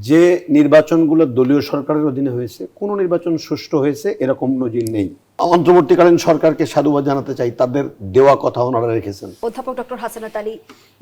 যে নির্বাচনগুলো দলীয় সরকারের অধীনে হয়েছে, কোনো নির্বাচন সুষ্ঠু হয়েছে এরকম নজির নেই। অন্তর্বর্তীকালীন সরকারকে সাধুবাদ জানাতে চাই, তাদের দেওয়া কথা ওনারা রেখেছেন। অধ্যাপক ডক্টর হাসানাত আলী,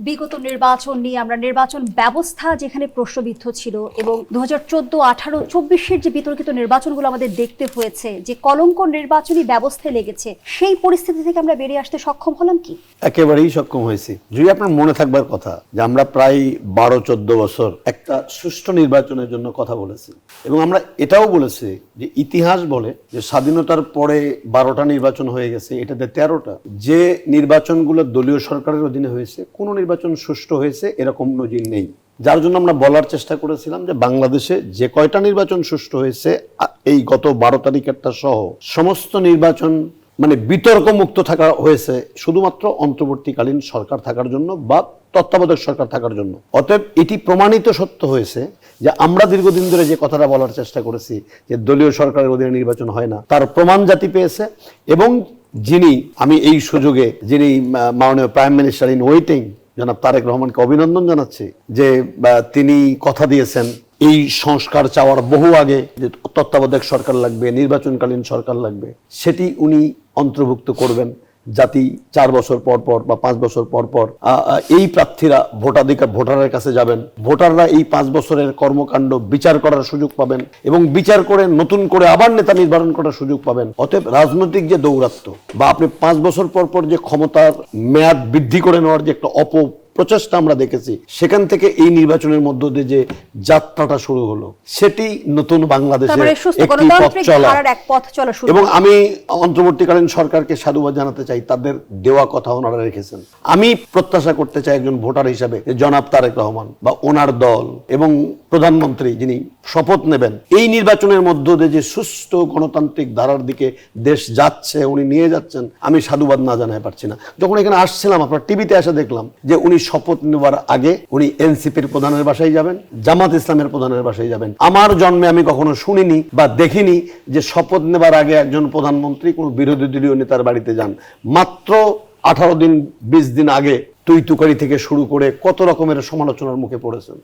বিগত নির্বাচন নিয়ে আমরা নির্বাচন ব্যবস্থা যেখানে প্রশ্নবিদ্ধ ছিল এবং 2014, 18, 24-এর যে বিতর্কিত নির্বাচনগুলো আমাদের দেখতে হয়েছে, যে কলঙ্ক নির্বাচনী ব্যবস্থায় লেগেছে, সেই পরিস্থিতি থেকে আমরা বেরিয়ে আসতে সক্ষম হলাম কি? একেবারেই সক্ষম হয়েছি। যদি আপনার মনে থাকবার কথা যে আমরা প্রায় 12-14 বছর একটা সুষ্ঠু নির্বাচনের জন্য কথা বলেছি এবং আমরা এটাও বলেছি যে ইতিহাস বলে যে স্বাধীনতার পরে 12টা নির্বাচন হয়ে গেছে, এটাতে 13টা। যে নির্বাচনগুলো দলীয় সরকারের অধীনে হয়েছে, কোনো নির্বাচন সুষ্ঠু হয়েছে এরকম নজির নেই। যার জন্য আমরা বলার চেষ্টা করেছিলাম যে বাংলাদেশে যে কয়টা নির্বাচন সুষ্ঠু হয়েছে, এই গত 12 তারিখেরটা সহ সমস্ত নির্বাচন মানে বিতর্ক মুক্ত থাকা হয়েছে শুধুমাত্র অন্তর্বর্তীকালীন সরকার থাকার জন্য বা তত্ত্বাবধায়ক সরকার থাকার জন্য। অতএব এটি প্রমাণিত সত্য হয়েছে যে আমরা দীর্ঘদিন ধরে যে কথাটা বলার চেষ্টা করেছি যে দলীয় সরকারের অধীনে নির্বাচন হয় না, তার প্রমাণ জাতি পেয়েছে। এবং আমি এই সুযোগে যিনি মাননীয় প্রাইম মিনিস্টার ইন ওয়েটিং জনাব তারেক রহমানকে অভিনন্দন জানাচ্ছি যে তিনি কথা দিয়েছেন এই সংস্কার চাওয়ার বহু আগে যে তত্ত্বাবধায়ক সরকার লাগবে, নির্বাচনকালীন সরকার লাগবে, সেটি উনি অন্তর্ভুক্ত করবেন। জাতি 4 বছর পর পর বা 5 বছর পর পর এই প্রার্থীরা ভোটারের কাছে যাবেন, ভোটাররা এই 5 বছরের কর্মকাণ্ড বিচার করার সুযোগ পাবেন এবং বিচার করে নতুন করে আবার নেতা নির্ধারণ করার সুযোগ পাবেন। অতএব রাজনৈতিক যে দৌরাত্ম্য বা আপনি 5 বছর পর পর যে ক্ষমতার মেয়াদ বৃদ্ধি করে নেওয়ার যে একটা প্রচেষ্টা আমরা দেখেছি, সেখান থেকে এই নির্বাচনের মধ্য দিয়ে যে যাত্রাটা শুরু হলো, সেটি নতুন বাংলাদেশের একটি পথ চলা। এবং আমি অন্তর্বর্তীকালীন সরকারকে সাধুবাদ জানাতে চাই, তাদের দেওয়া কথা ওনারা রেখেছেন। আমি প্রত্যাশা করতে চাই একজন ভোটার হিসাবে জনাব তারেক রহমান বা ওনার দল এবং প্রধানমন্ত্রী যিনি শপথ নেবেন, এই নির্বাচনের মধ্য দিয়ে যে সুষ্ঠু গণতান্ত্রিক ধারার দিকে দেশ যাচ্ছে, উনি নিয়ে যাচ্ছেন, আমি সাধুবাদ না জানাতে পারছি না। যখন এখানে আসছিলাম, আপনার টিভিতে এসে দেখলাম যে উনি শপথ নেওয়ার আগে উনি এনসিপির প্রধানের বাসায় যাবেন, জামাত ইসলামের প্রধানের বাসায় যাবেন। আমার জন্মে আমি কখনো শুনিনি বা দেখিনি যে শপথ নেবার আগে একজন প্রধানমন্ত্রী কোনো বিরোধী দলীয় নেতার বাড়িতে যান। মাত্র 18 দিন 20 দিন আগে তুই তুকারি থেকে শুরু করে কত রকমের সমালোচনার মুখে পড়েছেন।